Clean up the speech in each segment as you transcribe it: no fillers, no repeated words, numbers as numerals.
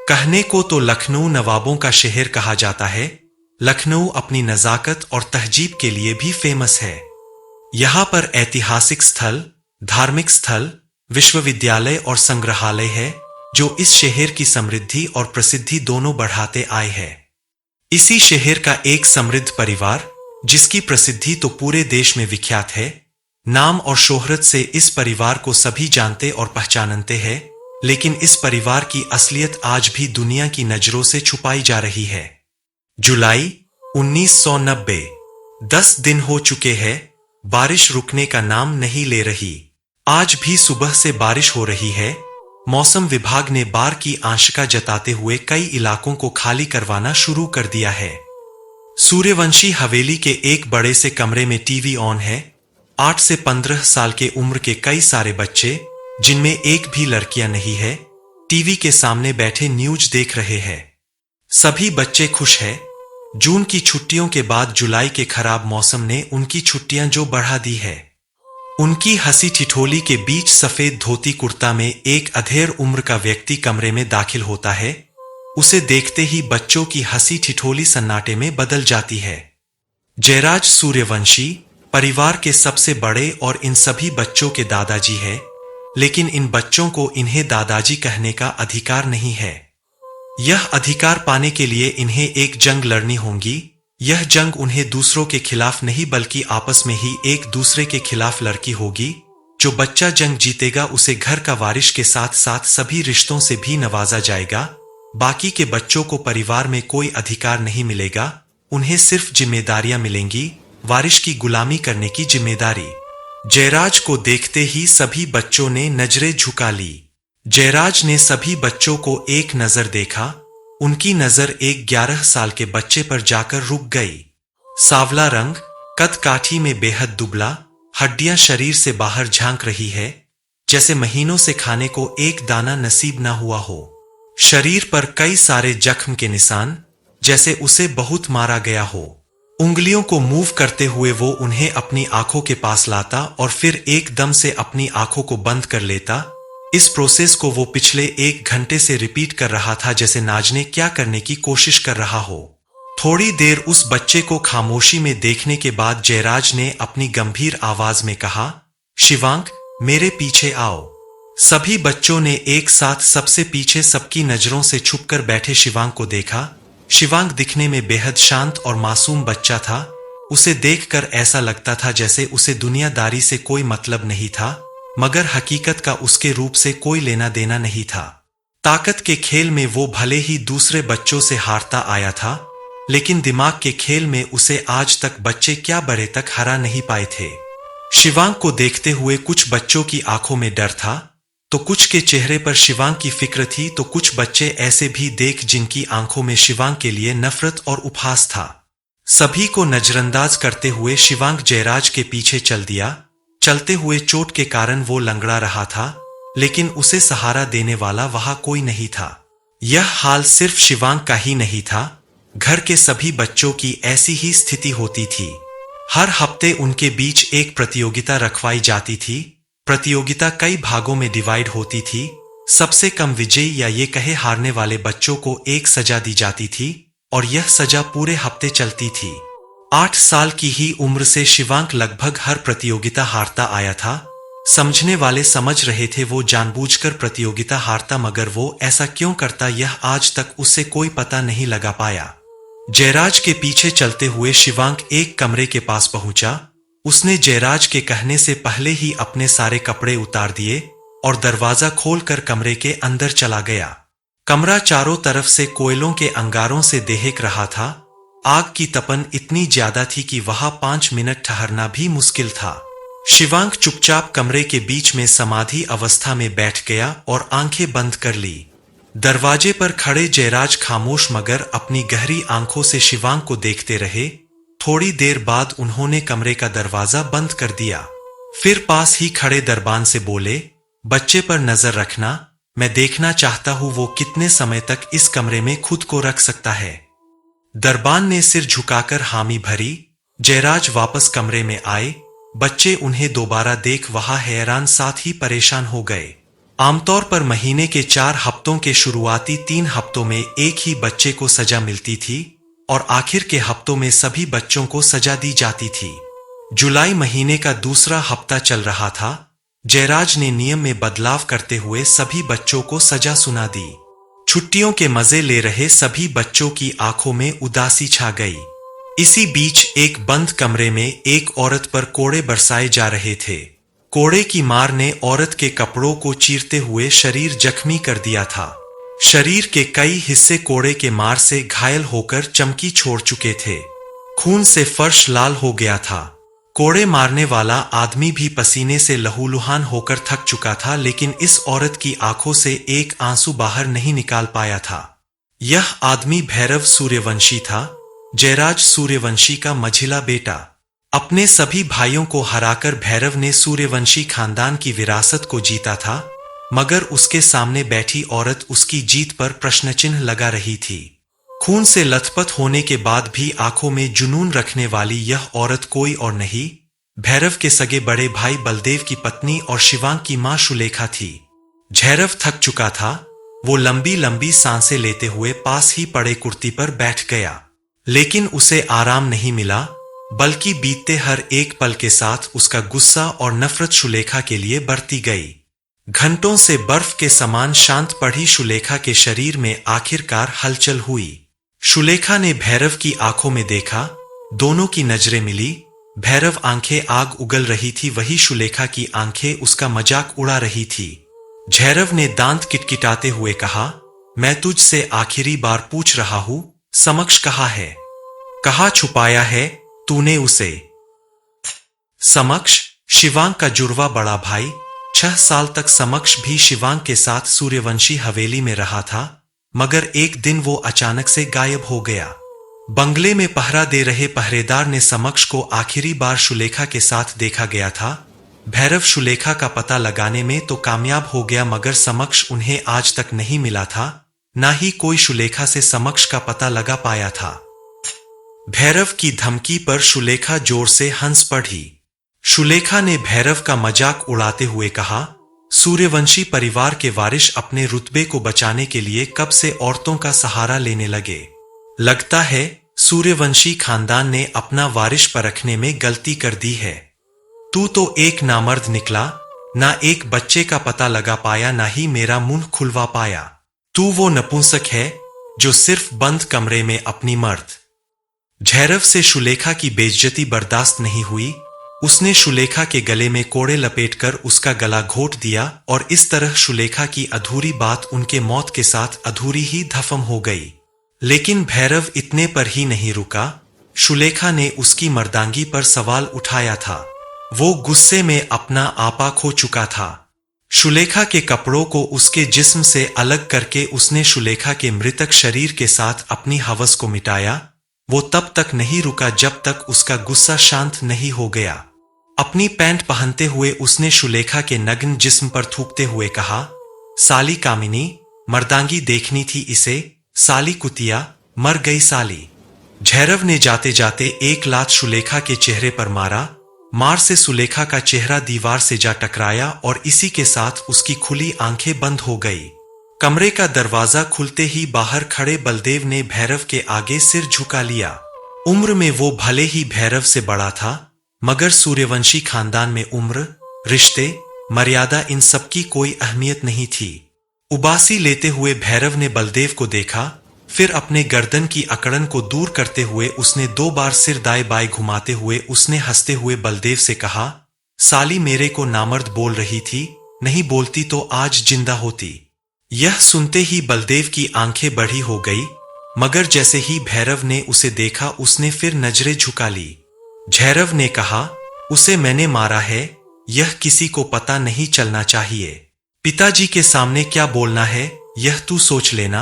कहने को तो लखनऊ नवाबों का शहर कहा जाता है। लखनऊ अपनी नज़ाकत और तहजीब के लिए भी फेमस है। यहाँ पर ऐतिहासिक स्थल, धार्मिक स्थल, विश्वविद्यालय और संग्रहालय है जो इस शहर की समृद्धि और प्रसिद्धि दोनों बढ़ाते आए हैं। इसी शहर का एक समृद्ध परिवार, जिसकी प्रसिद्धि तो पूरे देश में विख्यात है, नाम और शोहरत से इस परिवार को सभी जानते और पहचानते हैं, लेकिन इस परिवार की असलियत आज भी दुनिया की नजरों से छुपाई जा रही है। जुलाई 1990, 10 दिन हो चुके हैं, बारिश रुकने का नाम नहीं ले रही। आज भी सुबह से बारिश हो रही है। मौसम विभाग ने बाढ़ की आशंका जताते हुए कई इलाकों को खाली करवाना शुरू कर दिया है। सूर्यवंशी हवेली के एक बड़े से कमरे में टीवी ऑन है। 8 से 15 साल के उम्र के कई सारे बच्चे, जिनमें एक भी लड़कियां नहीं है, टीवी के सामने बैठे न्यूज देख रहे हैं। सभी बच्चे खुश हैं। जून की छुट्टियों के बाद जुलाई के खराब मौसम ने उनकी छुट्टियां जो बढ़ा दी है। उनकी हंसी ठिठोली के बीच सफेद धोती कुर्ता में एक अधेड़ उम्र का व्यक्ति कमरे में दाखिल होता है। उसे देखते ही बच्चों की हंसी ठिठोली सन्नाटे में बदल जाती है। जयराज सूर्यवंशी परिवार के सबसे बड़े और इन सभी बच्चों के दादाजी हैं, लेकिन इन बच्चों को इन्हें दादाजी कहने का अधिकार नहीं है। यह अधिकार पाने के लिए इन्हें एक जंग लड़नी होगी। यह जंग उन्हें दूसरों के खिलाफ नहीं बल्कि आपस में ही एक दूसरे के खिलाफ लड़की होगी। जो बच्चा जंग जीतेगा उसे घर का वारिस के साथ साथ सभी रिश्तों से भी नवाजा जाएगा। बाकी के बच्चों को परिवार में कोई अधिकार नहीं मिलेगा, उन्हें सिर्फ जिम्मेदारियां मिलेंगी, वारिस की गुलामी करने की जिम्मेदारी। जयराज को देखते ही सभी बच्चों ने नजरें झुका ली। जयराज ने सभी बच्चों को एक नजर देखा। उनकी नजर एक 11 साल के बच्चे पर जाकर रुक गई। सांवला रंग, कद काठी में बेहद दुबला, हड्डियां शरीर से बाहर झांक रही है, जैसे महीनों से खाने को एक दाना नसीब ना हुआ हो। शरीर पर कई सारे जख्म के निशान, जैसे उसे बहुत मारा गया हो। उंगलियों को मूव करते हुए वो उन्हें अपनी आंखों के पास लाता और फिर एकदम से अपनी आंखों को बंद कर लेता। इस प्रोसेस को वो पिछले 1 घंटे से रिपीट कर रहा था, जैसे नाजने क्या करने की कोशिश कर रहा हो। थोड़ी देर उस बच्चे को खामोशी में देखने के बाद जयराज ने अपनी गंभीर आवाज में कहा, शिवांक, मेरे पीछे आओ। सभी बच्चों ने एक साथ सबसे पीछे सबकी नजरों से छुपकर बैठे शिवांक को देखा। शिवांक दिखने में बेहद शांत और मासूम बच्चा था। उसे देखकर ऐसा लगता था जैसे उसे दुनियादारी से कोई मतलब नहीं था, मगर हकीकत का उसके रूप से कोई लेना देना नहीं था। ताकत के खेल में वो भले ही दूसरे बच्चों से हारता आया था, लेकिन दिमाग के खेल में उसे आज तक बच्चे क्या बड़े तक हरा नहीं पाए थे। शिवांक को देखते हुए कुछ बच्चों की आंखों में डर था, तो कुछ के चेहरे पर शिवांक की फिक्र थी, तो कुछ बच्चे ऐसे भी देख जिनकी आंखों में शिवांक के लिए नफरत और उपहास था। सभी को नजरअंदाज करते हुए शिवांक जयराज के पीछे चल दिया। चलते हुए चोट के कारण वो लंगड़ा रहा था, लेकिन उसे सहारा देने वाला वहां कोई नहीं था। यह हाल सिर्फ शिवांक का ही नहीं था, घर के सभी बच्चों की ऐसी ही स्थिति होती थी। हर हफ्ते उनके बीच एक प्रतियोगिता रखवाई जाती थी। प्रतियोगिता कई भागों में डिवाइड होती थी। सबसे कम विजयी या ये कहे हारने वाले बच्चों को एक सजा दी जाती थी और यह सजा पूरे हफ्ते चलती थी। 8 साल की ही उम्र से शिवांक लगभग हर प्रतियोगिता हारता आया था। समझने वाले समझ रहे थे वो जानबूझकर प्रतियोगिता हारता, मगर वो ऐसा क्यों करता यह आज तक उससे कोई पता नहीं लगा पाया। जयराज के पीछे चलते हुए शिवांक एक कमरे के पास पहुंचा। उसने जयराज के कहने से पहले ही अपने सारे कपड़े उतार दिए और दरवाजा खोलकर कमरे के अंदर चला गया। कमरा चारों तरफ से कोयलों के अंगारों से दहक रहा था। आग की तपन इतनी ज्यादा थी कि वहां 5 मिनट ठहरना भी मुश्किल था। शिवांक चुपचाप कमरे के बीच में समाधि अवस्था में बैठ गया और आंखें बंद कर ली। दरवाजे पर खड़े जयराज खामोश मगर अपनी गहरी आंखों से शिवांक को देखते रहे। थोड़ी देर बाद उन्होंने कमरे का दरवाजा बंद कर दिया। फिर पास ही खड़े दरबान से बोले, बच्चे पर नजर रखना, मैं देखना चाहता हूं वो कितने समय तक इस कमरे में खुद को रख सकता है। दरबान ने सिर झुकाकर हामी भरी। जयराज वापस कमरे में आए। बच्चे उन्हें दोबारा देख वहां हैरान साथ ही परेशान हो गए। आमतौर पर महीने के 4 हफ्तों के शुरुआती 3 हफ्तों में एक ही बच्चे को सजा मिलती थी और आखिर के हफ्तों में सभी बच्चों को सजा दी जाती थी। जुलाई महीने का दूसरा हफ्ता चल रहा था। जयराज ने नियम में बदलाव करते हुए सभी बच्चों को सजा सुना दी। छुट्टियों के मजे ले रहे सभी बच्चों की आंखों में उदासी छा गई। इसी बीच एक बंद कमरे में एक औरत पर कोड़े बरसाए जा रहे थे। कोड़े की मार ने औरत के कपड़ों को चीरते हुए शरीर जख्मी कर दिया था। शरीर के कई हिस्से कोड़े के मार से घायल होकर चमकी छोड़ चुके थे। खून से फर्श लाल हो गया था। कोड़े मारने वाला आदमी भी पसीने से लहूलुहान होकर थक चुका था, लेकिन इस औरत की आंखों से एक आंसू बाहर नहीं निकाल पाया था। यह आदमी भैरव सूर्यवंशी था, जयराज सूर्यवंशी का मझिला बेटा। अपने सभी भाइयों को हराकर भैरव ने सूर्यवंशी खानदान की विरासत को जीता था, मगर उसके सामने बैठी औरत उसकी जीत पर प्रश्नचिन्ह लगा रही थी। खून से लथपथ होने के बाद भी आंखों में जुनून रखने वाली यह औरत कोई और नहीं, भैरव के सगे बड़े भाई बलदेव की पत्नी और शिवांग की मां शुलेखा थी। भैरव थक चुका था। वो लंबी लंबी सांसें लेते हुए पास ही पड़े कुर्ती पर बैठ गया, लेकिन उसे आराम नहीं मिला, बल्कि बीतते हर एक पल के साथ उसका गुस्सा और नफरत शुलेखा के लिए बढ़ती गई। घंटों से बर्फ के समान शांत पड़ी शुलेखा के शरीर में आखिरकार हलचल हुई। शुलेखा ने भैरव की आंखों में देखा। दोनों की नजरें मिली। भैरव आंखें आग उगल रही थी, वही शुलेखा की आंखें उसका मजाक उड़ा रही थी। भैरव ने दांत किटकिटाते हुए कहा, मैं तुझसे आखिरी बार पूछ रहा हूं, समक्ष कहाँ है? कहाँ छुपाया है तूने उसे? समक्ष? शिवांग का जुड़वा बड़ा भाई। 6 साल तक समक्ष भी शिवांग के साथ सूर्यवंशी हवेली में रहा था, मगर एक दिन वो अचानक से गायब हो गया। बंगले में पहरा दे रहे पहरेदार ने समक्ष को आखिरी बार शुलेखा के साथ देखा गया था। भैरव शुलेखा का पता लगाने में तो कामयाब हो गया, मगर समक्ष उन्हें आज तक नहीं मिला था। ना ही कोई शुलेखा से समक्ष का पता लगा पाया था। भैरव की धमकी पर शुलेखा जोर से हंस पड़ी। शुलेखा ने भैरव का मजाक उड़ाते हुए कहा, सूर्यवंशी परिवार के वारिस अपने रुतबे को बचाने के लिए कब से औरतों का सहारा लेने लगे। लगता है सूर्यवंशी खानदान ने अपना वारिस परखने में गलती कर दी है। तू तो एक नामर्द निकला, ना एक बच्चे का पता लगा पाया, ना ही मेरा मुंह खुलवा पाया। तू वो नपुंसक है जो सिर्फ बंद कमरे में अपनी मर्द। भैरव से शुलेखा की बेइज्जती बर्दाश्त नहीं हुई। उसने शुलेखा के गले में कोड़े लपेटकर उसका गला घोट दिया और इस तरह शुलेखा की अधूरी बात उनके मौत के साथ अधूरी ही धफम हो गई। लेकिन भैरव इतने पर ही नहीं रुका। शुलेखा ने उसकी मर्दांगी पर सवाल उठाया था। वो गुस्से में अपना आपा खो चुका था। शुलेखा के कपड़ों को उसके जिस्म से अलग करके उसने शुलेखा के मृतक शरीर के साथ अपनी हवस को मिटाया। वो तब तक नहीं रुका जब तक उसका गुस्सा शांत नहीं हो गया। अपनी पैंट पहनते हुए उसने शुलेखा के नग्न जिस्म पर थूकते हुए कहा, साली कामिनी, मर्दांगी देखनी थी इसे, साली कुतिया, मर गई साली। भैरव ने जाते जाते एक लात शुलेखा के चेहरे पर मारा। मार से शुलेखा का चेहरा दीवार से जा टकराया और इसी के साथ उसकी खुली आंखें बंद हो गई। कमरे का दरवाजा खुलते ही बाहर खड़े बलदेव ने भैरव के आगे सिर झुका लिया। उम्र में वो भले ही भैरव से बड़ा था, मगर सूर्यवंशी खानदान में उम्र, रिश्ते, मर्यादा इन सब की कोई अहमियत नहीं थी। उबासी लेते हुए भैरव ने बलदेव को देखा, फिर अपने गर्दन की अकड़न को दूर करते हुए उसने 2 बार सिर दाएं बाएं घुमाते हुए उसने हंसते हुए बलदेव से कहा, साली मेरे को नामर्द बोल रही थी, नहीं बोलती तो आज जिंदा होती। यह सुनते ही बलदेव की आंखें बड़ी हो गई, मगर जैसे ही भैरव ने उसे देखा उसने फिर नजरें झुका ली। भैरव ने कहा, उसे मैंने मारा है, यह किसी को पता नहीं चलना चाहिए। पिताजी के सामने क्या बोलना है यह तू सोच लेना,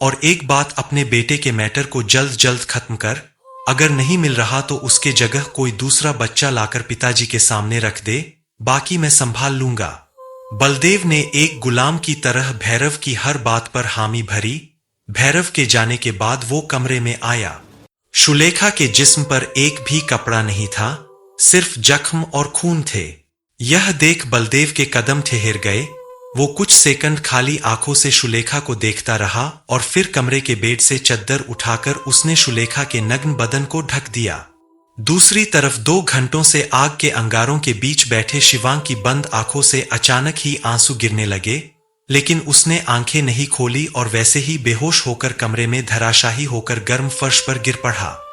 और एक बात, अपने बेटे के मैटर को जल्द जल्द खत्म कर। अगर नहीं मिल रहा तो उसके जगह कोई दूसरा बच्चा लाकर पिताजी के सामने रख दे, बाकी मैं संभाल लूंगा। बलदेव ने एक गुलाम की तरह भैरव की हर बात पर हामी भरी। भैरव के जाने के बाद वो कमरे में आया। शुलेखा के जिस्म पर एक भी कपड़ा नहीं था, सिर्फ जख्म और खून थे। यह देख बलदेव के कदम ठहर गए। वो कुछ सेकंड खाली आंखों से शुलेखा को देखता रहा और फिर कमरे के बेड से चद्दर उठाकर उसने शुलेखा के नग्न बदन को ढक दिया। दूसरी तरफ 2 घंटों से आग के अंगारों के बीच बैठे शिवांग की बंद आंखों से अचानक ही आंसू गिरने लगे, लेकिन उसने आंखें नहीं खोली और वैसे ही बेहोश होकर कमरे में धराशायी होकर गर्म फर्श पर गिर पड़ा।